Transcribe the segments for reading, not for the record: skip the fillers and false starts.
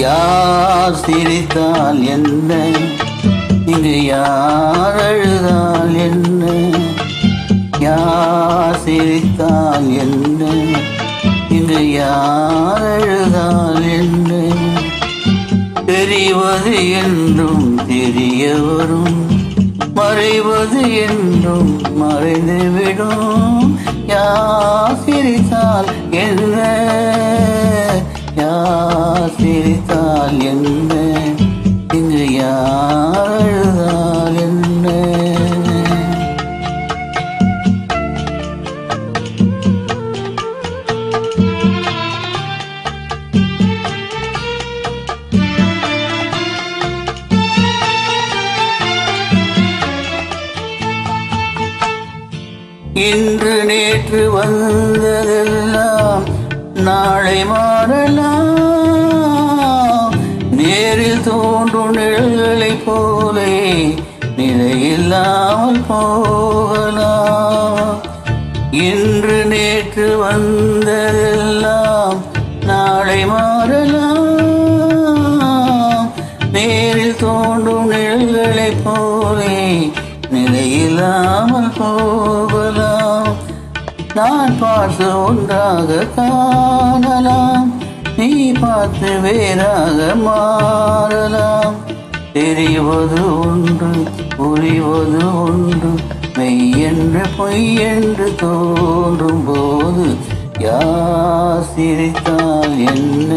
யார் சிரித்தால் என்ன, இங்கு யார் அழுதால் என்ன, யார் சிரித்தால் என்ன, இங்கு யார் அழுதால் என்ன, தெரிவது என்றும் தெரிய வரும், மறைவது என்றும் மறைந்துவிடும். யார் சிரித்தால் என்ன, யார் சிரித்தால் என்ன, இங்கு யார் அழுதால் என்ன. இன்று நேற்று வந்ததெல்லாம் நாளை மாறலாம், நேரில் தோன்றும் நிழல்களைப் போலே நிலையில்லாமல் போகலாம். இன்று நேற்று வந்ததெல்லாம் நாளை மாறலாம், நேரில் தோன்றும் நிழல்களைப் போலே நிலையில்லாமல் போகலாம். நான் பார்த்து ஒன்றாக காணலாம், நீ பார்த்து வேறாக மாறலாம். தெரிவது ஒன்று புரிவது ஒன்று, மெய்யென்று பொய்யென்று தோன்றும் போது யார் சிரித்தால் என்ன,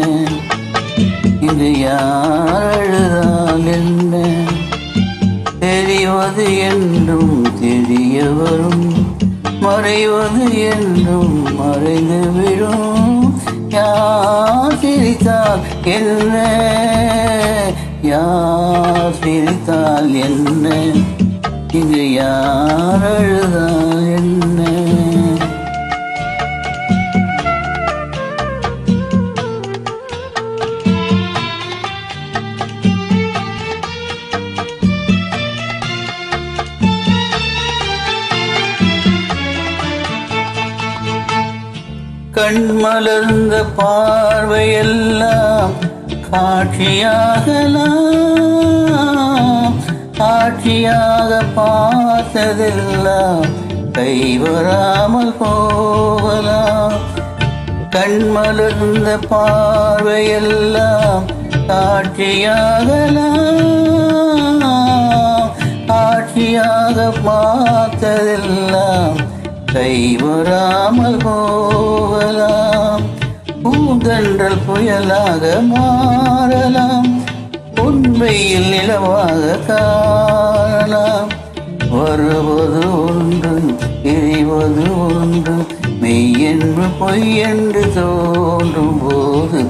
இது யார் அழுதால் என்ன, தெரிவது என்றும் தெரிய வரும், மறைவது என்றும் மறைந்து விடும். யார் சிரித்தால் என்ன, யார் சிரித்தால் என்ன, இங்கு யார் அழுதால் என்ன. கண் மலர்ந்த பார்வையெல்லாம் காட்சியாகலாம், காட்சியாக பார்த்ததெல்லாம் கைவராமல் போகலாம். கண் மலர்ந்த பார்வையெல்லாம் காட்சியாகலாம், காட்சியாக பார்த்ததெல்லாம் கைவராமல் போகலாம். பூந்தென்றல் புயலாக மாறலாம், உண்மையில் நிலவாக காணலாம். வருவது ஒன்று எரிவது ஒன்று, மெய்யென்று பொய்யென்று தோன்றும் போது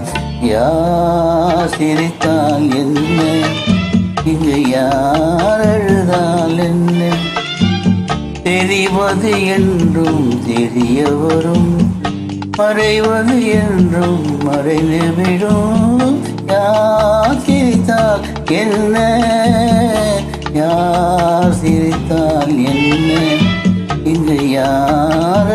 யார் சிரித்தால் என்ன, இங்கு யார் அழுதால் என்ன, தெரிவது என்றும் தெரிய வரும், மறைவது என்றும் மறைந்துவிடும். யார் சிரித்தால் என்ன, யார் சிரித்தால் என்ன, இங்கு யார்